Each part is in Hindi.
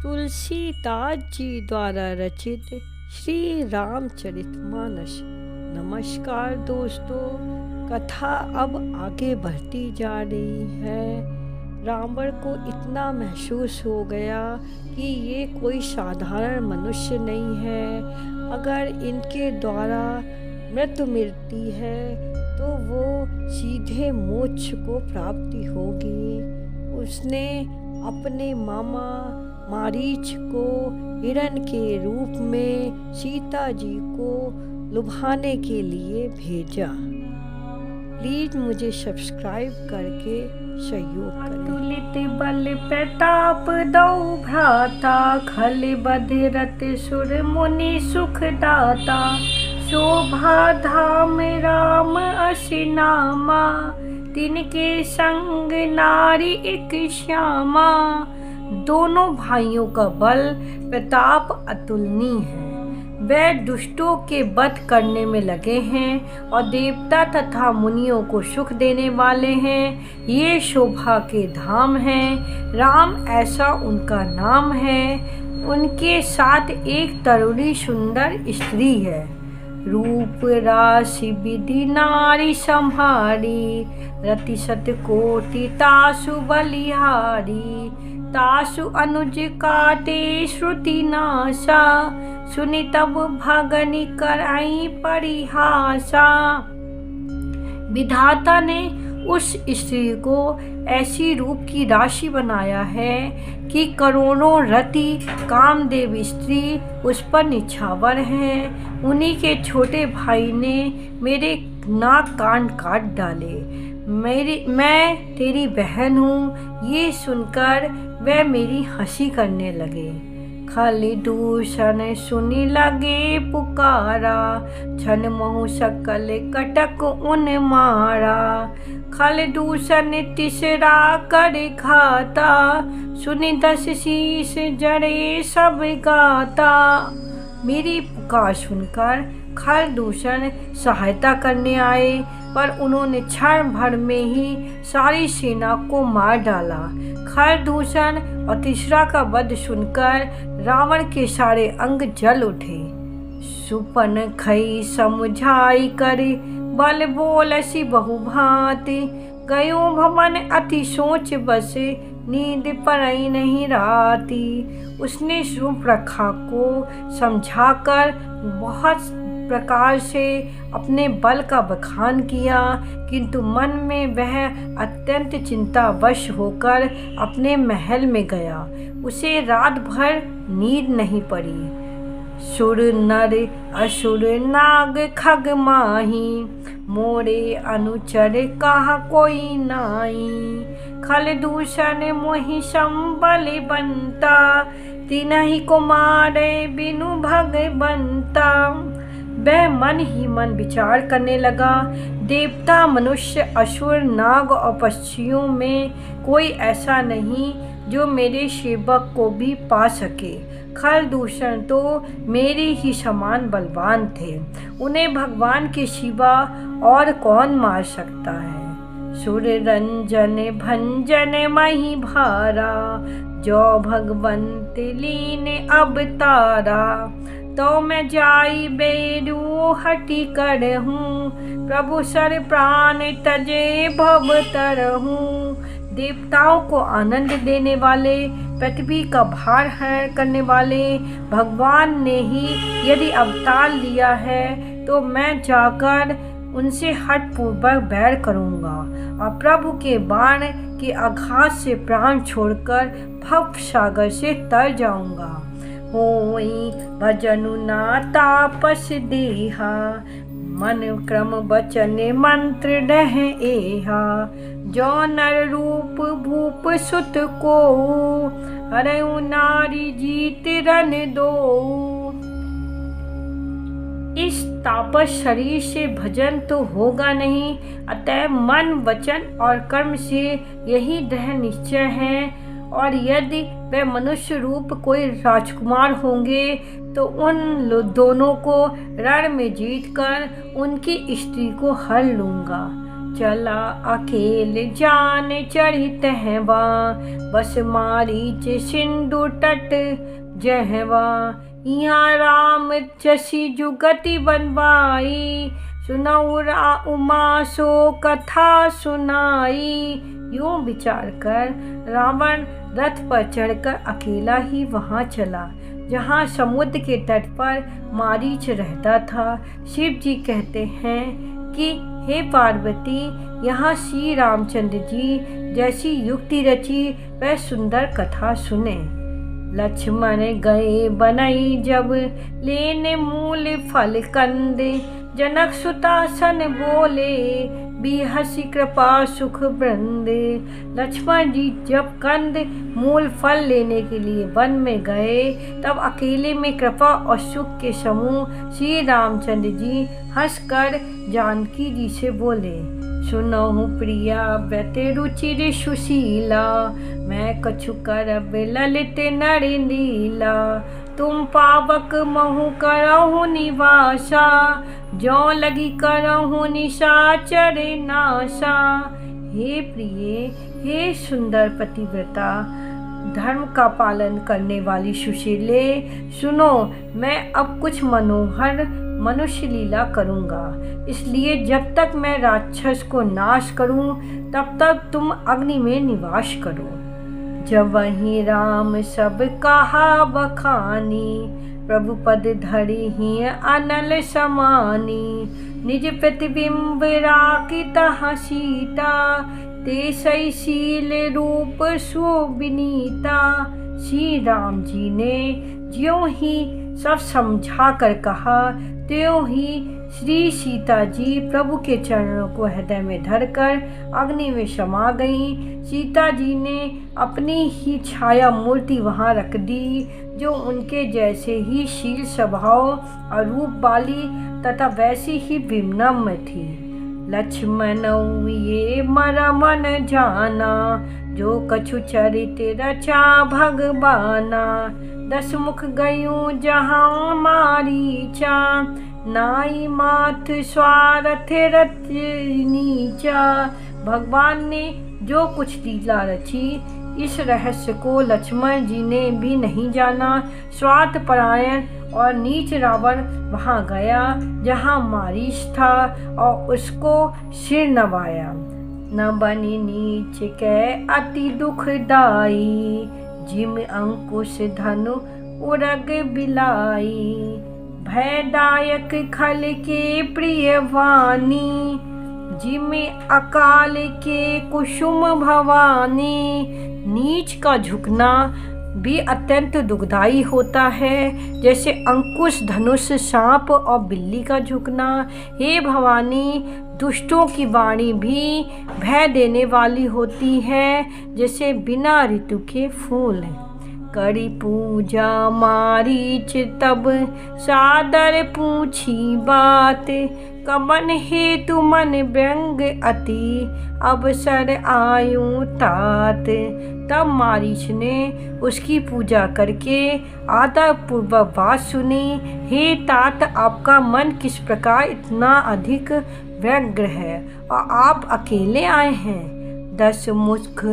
तुलसीदास जी द्वारा रचित श्री रामचरितमानस। नमस्कार दोस्तों, कथा अब आगे बढ़ती जा रही है। रावण को इतना महसूस हो गया कि ये कोई साधारण मनुष्य नहीं है। अगर इनके द्वारा मृत्यु मिलती है तो वो सीधे मोक्ष को प्राप्ति होगी। उसने अपने मामा मारीच को हिरण के रूप में सीता जी को लुभाने के लिए भेजा। प्लीज मुझे सब्सक्राइब करके सहयोग करें। तुलित बल प्रताप दौ भ्राता, खल बधिरथ सुर मुनि सुखदाता। शोभा धाम राम असी नामा, तिनके संग नारी एक श्यामा। दोनों भाइयों का बल प्रताप अतुलनीय है। वे दुष्टों के वध करने में लगे हैं और देवता तथा मुनियों को सुख देने वाले हैं। ये शोभा के धाम हैं। राम ऐसा उनका नाम है। उनके साथ एक तरुणी सुंदर स्त्री है। रूप राशि विधि नारी संहारी, रति सत कोटि तासु बलिहारी। तासु अनुज काटे श्रुति नाशा, सुनि तब भगनि कराई परिहासा। विधाता ने उस स्त्री को ऐसी रूप की राशि बनाया है कि करोड़ों रति कामदेव स्त्री उस पर निछावर हैं। उन्हीं के छोटे भाई ने मेरे नाक कान काट डाले। मैं तेरी बहन हूँ। ये सुनकर वह मेरी हंसी करने लगे। खाली दूषण सुनी लगे पुकारा, छन महु सकल कटक उन मारा। खल दूषण तीसरा कर घाता, सुनी 10 शीश जड़े सब गाता। मेरी पुकार सुनकर खल दूषण सहायता करने आए, पर उन्होंने क्षण भर में ही सारी सेना को मार डाला। खल दूषण और तीसरा का वध सुनकर रावण के सारे अंग जल उठे। सुपन खई समझाई करे, बल बोलसी बहुभांति। गयो भवन अति सोच बसे, नींद पड़ई नहीं राती। उसने सुप्रखा को समझाकर बहुत प्रकार से अपने बल का बखान किया, किंतु मन में वह अत्यंत चिंतावश होकर अपने महल में गया। उसे रात भर नींद नहीं पड़ी। सुर नर असुर नाग खग माही, मोरे अनुचर कहा कोई नाई। खल दूषण मोहि संबल बनता, तिनहि को मारे बिनु भगवंता। वह मन ही मन विचार करने लगा। देवता मनुष्य असुर नाग और पक्षियों में कोई ऐसा नहीं जो मेरे सेवक को भी पा सके। खल दूषण तो मेरे ही समान बलवान थे। उन्हें भगवान के सिवा और कौन मार सकता है। सुर रंजन भंजन मही भारा, जो भगवंत लीन अवतारा। तो मैं जाई बेरू हटी कर हूँ, प्रभु सर प्राण तजे भवतर हूँ। देवताओं को आनंद देने वाले, पृथ्वी का भार हरण करने वाले भगवान ने ही यदि अवतार लिया है तो मैं जाकर उनसे हठपूर्वक बैर करूँगा और प्रभु के बाण के आघात से प्राण छोड़कर भव सागर से तर जाऊँगा। होई भजनु ना तापस देहा, मन क्रम वचन मंत्र डह एहा। जो नर रूप भूप सुत को, हरऊ नारी जीत रन दो। इस तापस शरीर से भजन तो होगा नहीं, अतः मन वचन और कर्म से यही दृढ़ निश्चय है। और यदि वे मनुष्य रूप कोई राजकुमार होंगे तो उन दोनों को रण में जीतकर उनकी स्त्री को हर लूँगा। चला अकेले जान चढ़ित हैवा, बस मारीच सिंधु तट जहवा। यहाँ राम जसी जुगति बनवाई, सुनौरा उमा सो कथा सुनाई। यूं विचार कर रावण रथ पर चढ़कर अकेला ही वहां चला जहां समुद्र के तट पर मारीच रहता था। शिव जी कहते हैं कि हे पार्वती, यहाँ श्री रामचंद्र जी जैसी युक्ति रची वह सुंदर कथा सुने। लक्ष्मण गए बनई जब लेने मूल फल कंद, जनक सुतासन बोले बिहसी कृपा सुख वृंद। लक्ष्मण जी जब कंद मूल फल लेने के लिए वन में गए तब अकेले में कृपा और सुख के समूह श्री रामचंद्र जी हंसकर जानकी जी से बोले, सुनहु प्रिया व्रत रुचिर सुशीला, मैं कछु करब ललित नर लीला। तुम पावक महु करहु निवासा, जो लगी करहु निशाचर नासा। हे प्रिय, हे सुंदर पतिव्रता, धर्म का पालन करने वाली सुशीले, सुनो, मैं अब कुछ मनोहर मनुष्य लीला करूँगा। इसलिए जब तक मैं राक्षस को नाश करूँ तब तक तुम अग्नि में निवास करो। जब वहीं राम सब कहा बखानी, प्रभु पद धरि ही अनल समानी। निज प्रतिबिंब राखी तहाँ सीता, ते सही शील रूप सुविनीता। श्री राम जी ने ज्यों ही सब समझा कर कहा त्यों ही श्री सीता जी प्रभु के चरणों को हृदय में धरकर अग्नि में समा गईं। सीता जी ने अपनी ही छाया मूर्ति वहां रख दी, जो उनके जैसे ही शील स्वभाव और रूप वाली तथा वैसी ही विनम्र थी। लक्ष्मण ये मरमन जाना, जो कछु चरित रचा भगवाना। 10 मुख गयूं जहाँ मारीचा, नाई माथ स्वार्थ रच नीचा। भगवान ने जो कुछ लीला रची इस रहस्य को लक्ष्मण जी ने भी नहीं जाना। स्वार्थ परायण और नीच रावण वहां गया जहां मारीच था और उसको सिर नवाया। न बनी नीच के अति दुखदाई, जिम अंकुश धनु उरग बिलाई। भयदायक खल के प्रिय वाणी, जिमे अकाल के कुसुम भवानी। नीच का झुकना भी अत्यंत दुखदाई होता है, जैसे अंकुश धनुष सांप और बिल्ली का झुकना। हे भवानी, दुष्टों की वाणी भी भय देने वाली होती है, जैसे बिना ऋतु के फूल। करी पूजा मारीच तब सादर पूछी बात, कमन हेतु मन व्यंग अति अवसर आयूं तात। तब मारीच ने उसकी पूजा करके आदर पूर्वक बात सुनी। हे तात, आपका मन किस प्रकार इतना अधिक व्यग्र है और आप अकेले आए हैं। 10 मुख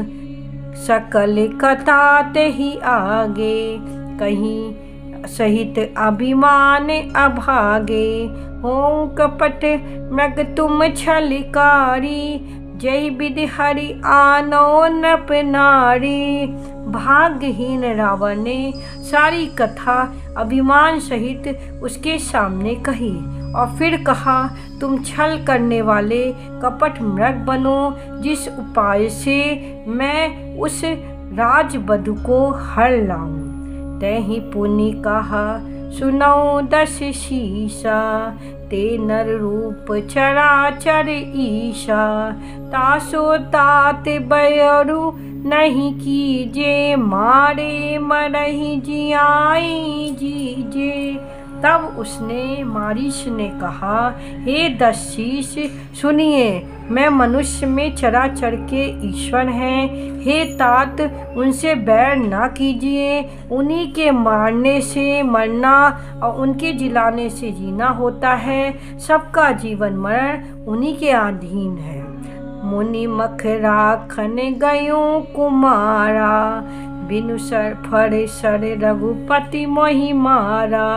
सकल कतात ही आगे, कहीं सहित अभिमान अभागे। हो कपट मृग तुम छलकारी, जय विधि हरि आनो नृप नारी। भाग्यहीन रावण ने सारी कथा अभिमान सहित उसके सामने कही और फिर कहा, तुम छल करने वाले कपट मृग बनो, जिस उपाय से मैं उस राजवधू को हर लाऊं। तैहि पुनि कहा सुनौ 10 शीशा, ते नर रूप चराचर ईशा। तासो तात बयरु नहीं कीजे, मारे मरहि जियाई जीजे। तब उसने मारीच ने कहा, हे 10 शीश, सुनिए, मैं मनुष्य में चराचर के ईश्वर हैं। हे तात, उनसे बैर ना कीजिए। उन्हीं के मारने से मरना और उनके जिलाने से जीना होता है। सबका जीवन मरण उन्हीं के अधीन है। मुनि मख राखन गयो कुमारा, बिनु सर फर सर रघुपति मोहि मारा।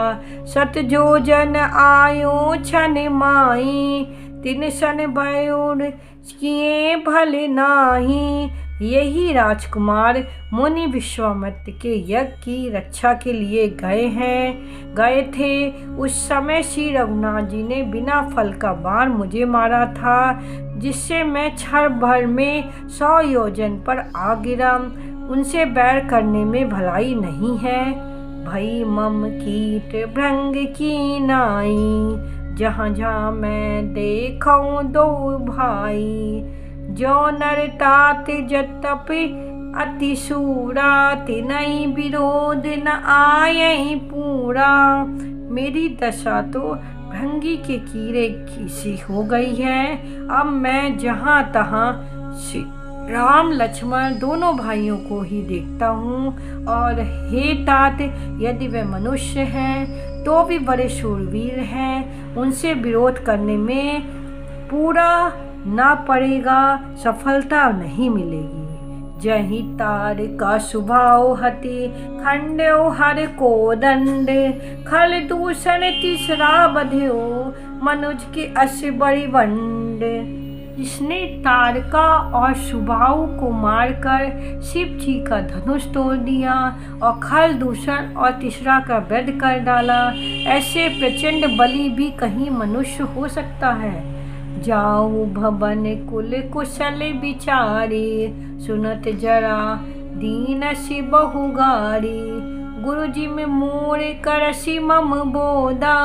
सत जोजन आयो छन माही, तिन सन बयूर किए भल नाही। यही राजकुमार मुनि विश्वामित्र के यज्ञ की रक्षा के लिए गए थे। उस समय श्री रघुनाथ जी ने बिना फल का बाण मुझे मारा था, जिससे मैं क्षण भर में 100 योजन पर आ गिरा। उनसे बैर करने में भलाई नहीं है। भई मम कीट भृंग की नाई, जहाँ जहाँ मैं देखूं दो भाई। जो नर तात जतपि अति सूरा, तिनहि विरोध न आये पूरा। मेरी दशा तो भृंगी के कीड़े की सी हो गई है। अब मैं जहाँ तहाँ राम लक्ष्मण दोनों भाइयों को ही देखता हूँ। और हे तात, यदि वे मनुष्य हैं तो भी बड़े शूरवीर हैं। उनसे विरोध करने में पूरा ना पड़ेगा, सफलता नहीं मिलेगी। जही तार का स्वभाव हति, खंड्यो हर को दंड। खल दूषण तीसरा बध्यो, मनुज के अस बड़ी वंड। इसने तारका और सुबाहु को मारकर शिव जी का धनुष तोड़ दिया और खल दूषण और तीसरा का वध कर डाला। ऐसे प्रचंड बलि भी कहीं मनुष्य हो सकता है। जाऊ भवन कुल कुशल विचारे, सुनत जरा दीन सि बहु गारी। गुरु जी में मोर करसी मम बोदा,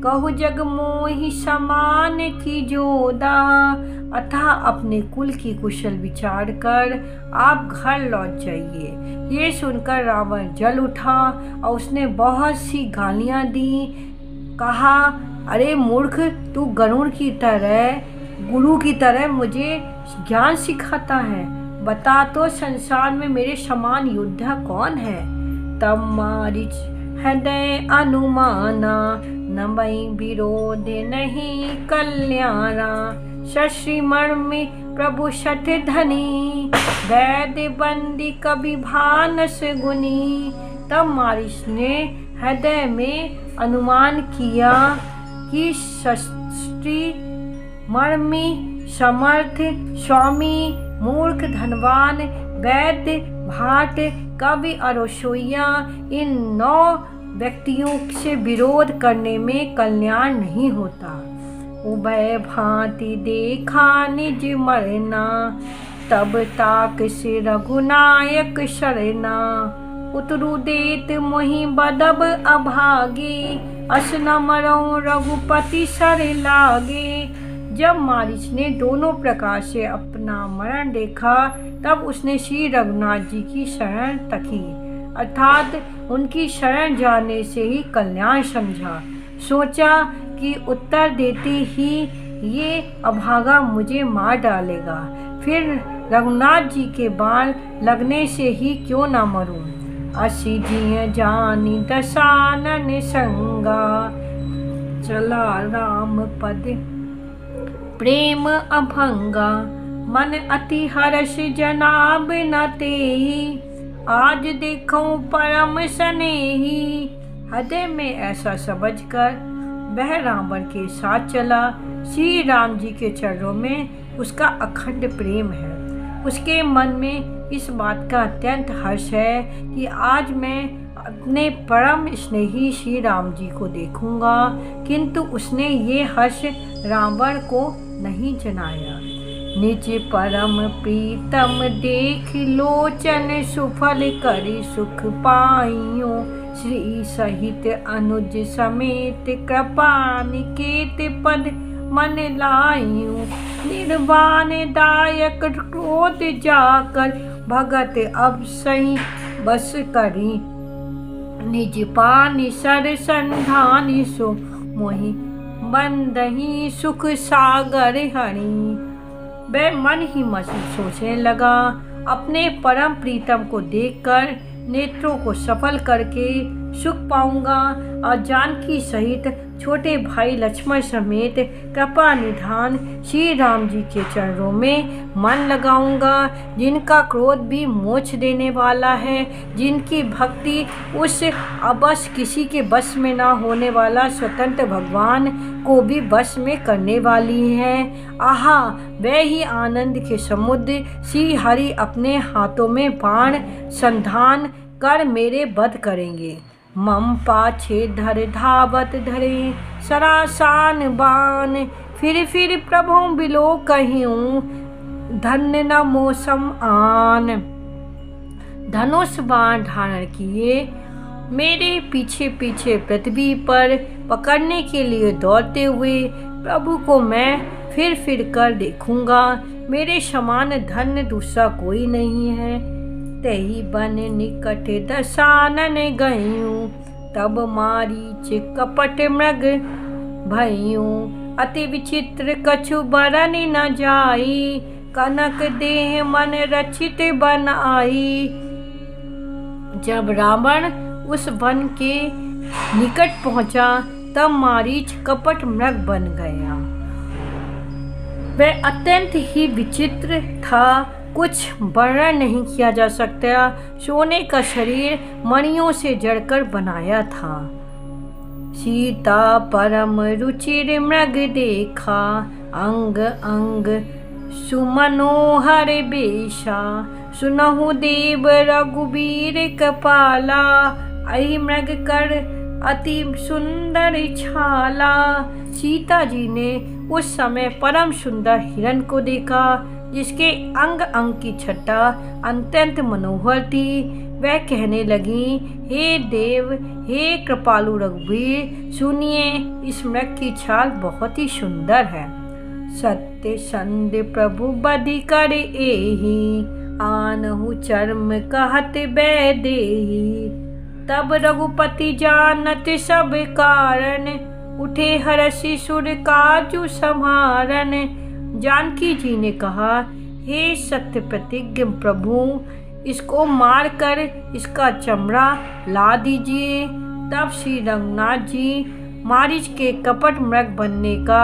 कहु जग मोहि समान की जोदा। अतः अपने कुल की कुशल विचार कर आप घर लौट जाइए। ये सुनकर रावण जल उठा और उसने बहुत सी गालियां दी। कहा, अरे मूर्ख, तू गरुड़ की तरह, गुरु की तरह मुझे ज्ञान सिखाता है। बता तो संसार में मेरे समान योद्धा कौन है। तब मारीच हृदय अनुमाना, नमई विरोध नहीं कल्याणा। शशि मर्मि प्रभु शठ धनी, वैद बंदी कभी भानस गुनी। तब मारीच ने हृदय में अनुमान किया कि शस्त्री मर्मी समर्थ स्वामी मूर्ख धनवान वैद्य भाट कवि और रसोइया, इन 9 व्यक्तियों से विरोध करने में कल्याण नहीं होता। उभय भांति देखा निज मरना, तब ताक से रघुनायक शरणा। उतरु देत मोहि बदब अभागे, अस न मरऊं रघुपति सर लागे। जब मारीच ने दोनों प्रकार से अपना मरण देखा, तब उसने श्री रघुनाथ जी की शरण तकी, अर्थात उनकी शरण जाने से ही कल्याण समझा। सोचा कि उत्तर देते ही ये अभागा मुझे मार डालेगा, फिर रघुनाथ जी के बाण लगने से ही क्यों ना मरूं। असी जिय जानी दशानन संगा, चला राम पद प्रेम अभंगा। मन अति हर्ष जनाब न तेहि, आज देखूं परम स्नेही। हृदय में ऐसा समझकर वह रावण के साथ चला। श्री राम जी के चरणों में उसका अखंड प्रेम है। उसके मन में इस बात का अत्यंत हर्ष है कि आज मैं अपने परम स्नेही श्री राम जी को देखूंगा, किंतु उसने ये हर्ष रावण को नहीं जनाया। निज परम प्रीतम देख लोचन, सुफल करि सुख पाइयो। श्री सहित अनुज समेत, कृपा निकेत पद मन लाइयो। निर्वाण दायक क्रोध जाकर, भगत अब सही बस करी। निज पानि सर संधानि, सो मोहि बंदहि सुख सागर हरि। वह मन ही मन सोचने लगा। अपने परम प्रीतम को देखकर नेत्रों को सफल करके सुख पाऊंगा और जानकी सहित छोटे भाई लक्ष्मण समेत कृपा निधान श्री राम जी के चरणों में मन लगाऊंगा, जिनका क्रोध भी मोक्ष देने वाला है, जिनकी भक्ति उस अबस किसी के बस में ना होने वाला स्वतंत्र भगवान को भी बस में करने वाली है। आहा, वह ही आनंद के समुद्र श्री हरि अपने हाथों में बाण संधान कर मेरे वध करेंगे। मम पाछे धर धावत धरे सरासान बान, फिर प्रभु बिलो कहियूं धन्य न मौसम आन। धनुष बाण धारण किए मेरे पीछे पीछे पृथ्वी पर पकड़ने के लिए दौड़ते हुए प्रभु को मैं फिर कर देखूंगा। मेरे समान धन्य दूसरा कोई नहीं है। तेही बन निकट दशानन गयूं, तब मारीच कपट मृग भयूं। अति विचित्र कछु बरन न जाई, कनक देह मन रचित बन आई। जब रावण उस वन के निकट पहुंचा तब मारीच कपट मृग बन गया। वह अत्यंत ही विचित्र था, कुछ वर्णन नहीं किया जा सकता। सोने का शरीर मणियों से जड़कर बनाया था। सीता परम रुचिर मृग देखा, अंग अंग सुमनोहर बेशा। सुनहु देव रघुबीर कपाला, अहि मृग कर अति सुंदर छाला। सीता जी ने उस समय परम सुंदर हिरण को देखा, जिसके अंग अंग की छटा अत्यंत मनोहर थी। वह कहने लगी, हे देव, हे कृपालु रघुवीर, सुनिए, इस मृग की छाल बहुत ही सुंदर है। सत्य संध प्रभु बदि कर एहि, आनहु चर्म कहत बैदेहि। तब रघुपति जानत सब कारण, उठे हरषि सुर काजु समारन। जानकी जी ने कहा, हे सत्य प्रतिज्ञ प्रभु, इसको मार कर इसका चमड़ा ला दीजिए। तब श्री रघुनाथ जी मारीच के कपट मृग बनने का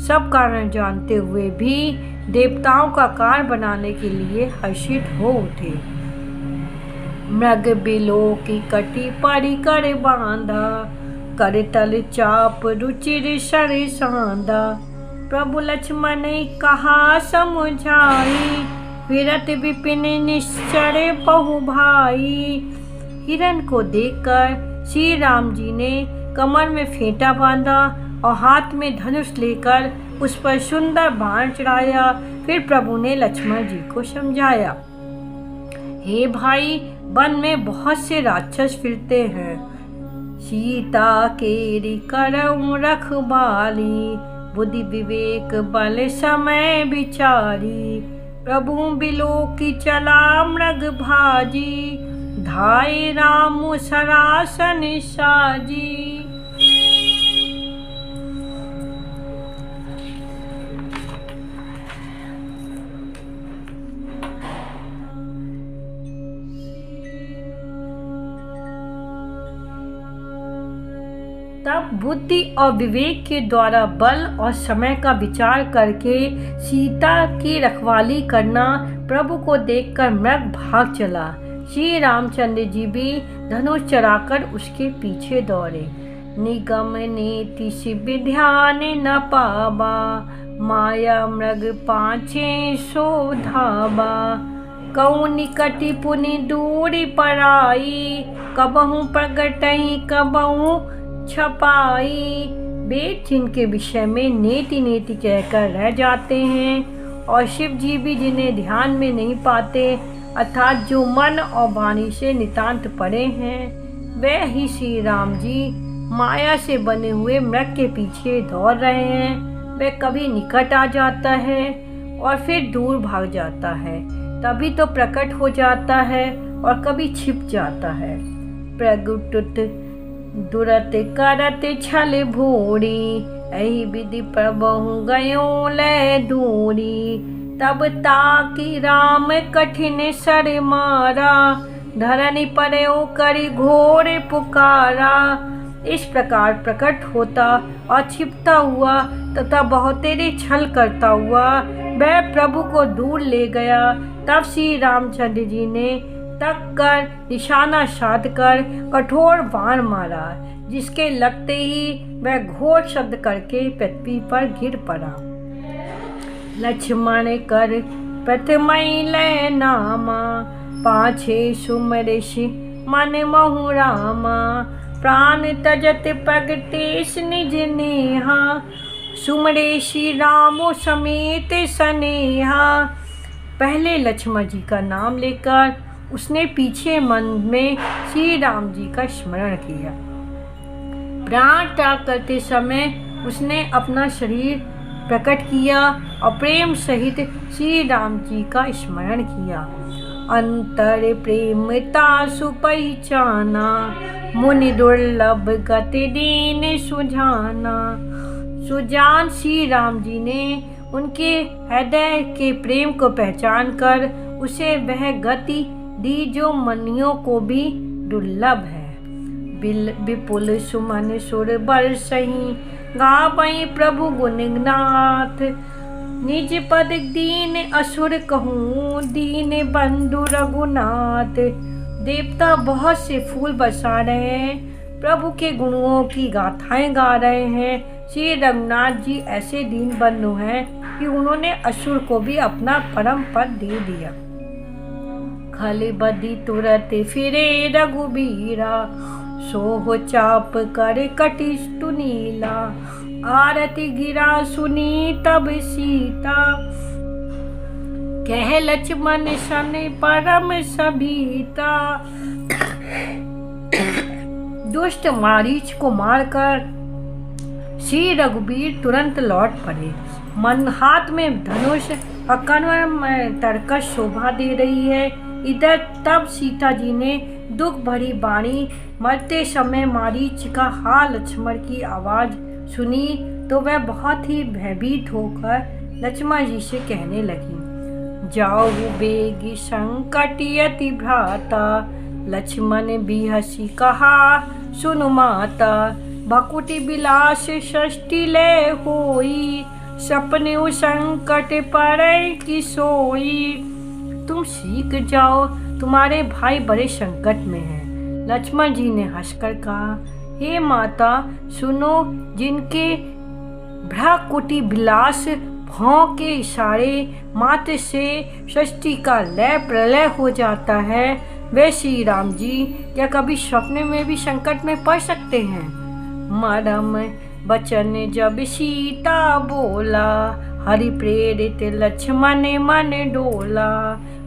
सब कारण जानते हुए भी देवताओं का कारण बनाने के लिए हर्षित हो उठे। मृग बिलो की कटी परी कर बांधा, कर तल चाप रुचिर सर सांदा। प्रभु लक्ष्मण कहा समझाई, विरत विपिन निश्चर बहु भाई। हिरण को देखकर श्री राम जी ने कमर में फेंटा बांधा और हाथ में धनुष लेकर उस पर सुंदर बाण चढ़ाया। फिर प्रभु ने लक्ष्मण जी को समझाया, हे भाई, वन में बहुत से राक्षस फिरते हैं। सीता केरी करऊं रखवाली, बुद्धि विवेक बल समय विचारी। प्रभु बिलो की चला मृग भाजी, धाय राम सरासन साजी। तब बुद्धि और विवेक के द्वारा बल और समय का विचार करके सीता की रखवाली करना प्रभु को देखकर मृग भाग चला। श्री रामचंद्र जी भी धनुष चढ़ाकर उसके पीछे दौड़े। निगम नेति शिव ध्यान न पावा, माया मृग पाछे सो धावा। कऊ निकटि पुनि दूरी पराई, कबहू प्रगटहि कबहू छपाई। वेद जिनके विषय में नेति नेति कहकर रह जाते हैं और शिव जी भी जिन्हें ध्यान में नहीं पाते, अर्थात जो मन और वाणी से नितांत परे हैं, वह ही श्री राम जी माया से बने हुए मृग के पीछे दौड़ रहे हैं। वह कभी निकट आ जाता है और फिर दूर भाग जाता है, तभी तो प्रकट हो जाता है और कभी छिप जाता है। प्रगुटुत दुरत करत छल भूरी, एहि विधि प्रभु गयो ले दूरी। तब ताकि राम कठिन सर मारा, धरनी परो करी घोर पुकारा। इस प्रकार प्रकट होता और छिपता हुआ तथा बहुतेरे छल करता हुआ वह प्रभु को दूर ले गया। तब श्री रामचंद्र जी ने तक कर निशाना साध कर कठोर बाण मारा, जिसके लगते ही वह घोर शब्द करके पृथ्वी पर गिर पड़ा। लक्ष्मण कर प्रथमई लय नामा, पाछे सुमरेश मन महु रामा। प्राण तजत प्रगटेश निज नेहा, सुमरेशी रामो समेत सनेहा। पहले लक्ष्मण जी का नाम लेकर उसने पीछे मन में श्री राम जी का स्मरण किया। प्राण त्याग करते समय उसने अपना शरीर प्रकट किया और प्रेम सहित श्री राम जी का स्मरण किया। अंतर प्रेमता सुपहचाना, मुनि दुर्लभ गति दीन सुजाना। सुजान श्री राम जी ने उनके हृदय के प्रेम को पहचान कर उसे वह गति दी जो मुनियों को भी दुर्लभ है। विपुल सुमन सुर बरसहि, गावई प्रभु गुणनाथ। निज पद दीन असुर कहूँ, दीन बंधु रघुनाथ। देवता बहुत से फूल बरसा रहे हैं, प्रभु के गुणों की गाथाएं गा रहे हैं। श्री रघुनाथ जी ऐसे दीन बंधु हैं कि उन्होंने असुर को भी अपना परम पद दे दिया। खल बदी तुरत फिरे रघुबीरा, सोह चाप कर कटिष्टु नीला। आरती गिरा सुनी तब सीता, कह लक्ष्मण सन परम सभीता। दुष्ट मारीच को मारकर श्री रघुबीर तुरंत लौट पड़े। मन हाथ में धनुष और कन्वर में तरकश शोभा दे रही है। इधर तब सीता जी ने दुख भरी वाणी मरते समय मारीच का हा लक्ष्मण की आवाज सुनी तो वह बहुत ही भयभीत होकर लक्ष्मण जी से कहने लगी, जाओ बेगी संकट यति भ्राता। लक्ष्मण भी हंसी कहा सुन माता, भकुति विलास षष्टि ले होई। सपने संकट पड़े कि सोई। तुम सीख जाओ, तुम्हारे भाई बड़े संकट में हैं। लक्ष्मण जी ने हंसकर कहा, हे माता सुनो, जिनके भ्राकुटि विलास भौं के इशारे मात्र से षष्टि का लय प्रलय हो जाता है, वे श्री राम जी क्या कभी स्वप्न में भी संकट में पड़ सकते हैं। मरम बचन जब सीता बोला, हरि प्रेरित लक्ष्मण मन डोला।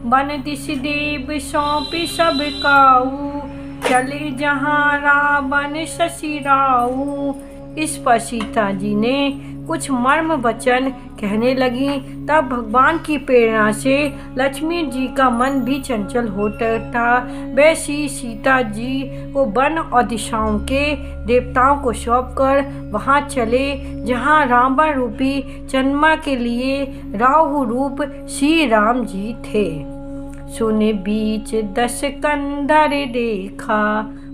बन दिस देव सौंपी सब काऊ, चले जहाँ रावण ससिराऊ। इस पर सीता जी ने कुछ मर्म वचन कहने लगी। तब भगवान की प्रेरणा से लक्ष्मी जी का मन भी चंचल होता था। वैसी सीता जी को वन और दिशाओं के देवताओं को सौंपकर वहां चले जहां रावण रूपी चंद्रमा के लिए राहु रूप श्री राम जी थे। सुने बीच दस कंधर देखा,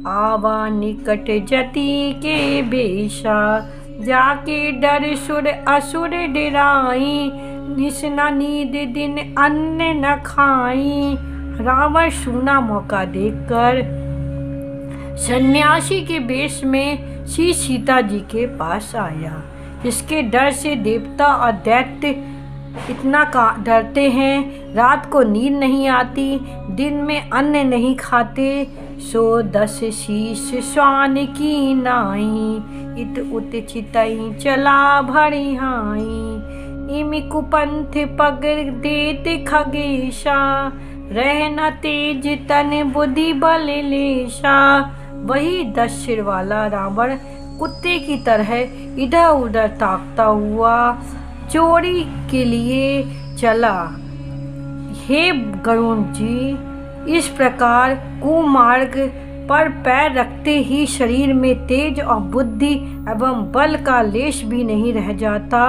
आवा निकट जति के बेशा। जाके डर सुर असुर डराई, निसना नींद दिन अन्न न खाई। रावण सूना मौका देखकर सन्यासी के वेश में श्री सीता जी के पास आया। इसके डर से देवता और दैत्य इतना डरते हैं, रात को नींद नहीं आती, दिन में अन्न नहीं खाते। सो 10 शीश श्वान की नाई, इत उत चितई चला भरी हाई। इमि कुपंथ पग देत खगेशा, रहना तेज तन बुद्धि बल लेशा। वही 10 सिर वाला रावण कुत्ते की तरह इधर उधर ताकता हुआ चोरी के लिए चला। हे गरुण जी, इस प्रकार कुमार्ग पर पैर रखते ही शरीर में तेज और बुद्धि एवं बल का लेश भी नहीं रह जाता।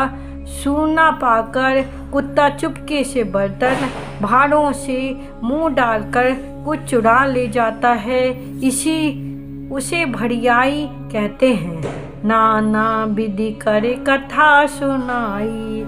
सूना पाकर कुत्ता चुपके से बर्तन भाड़ों से मुंह डालकर कुछ चुरा ले जाता है, इसी उसे भड़ियाई कहते हैं। नाना विधि करे कथा सुनाई,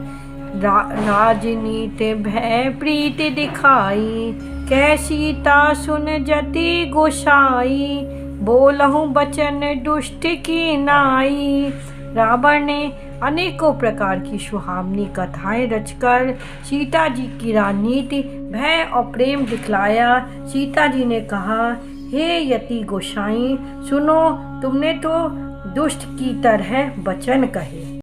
राजनीति भय प्रीति दिखाई, कैसीता सुन जति गोसाई, बोलहु बचन दुष्ट की नाई। रावण ने अनेकों प्रकार की सुहावनी कथाएं रचकर सीता जी की राजनीति भय और प्रेम दिखलाया। सीता जी ने कहा, हे यति गोसाई, सुनो, तुमने तो दुष्ट की तरह वचन कहे।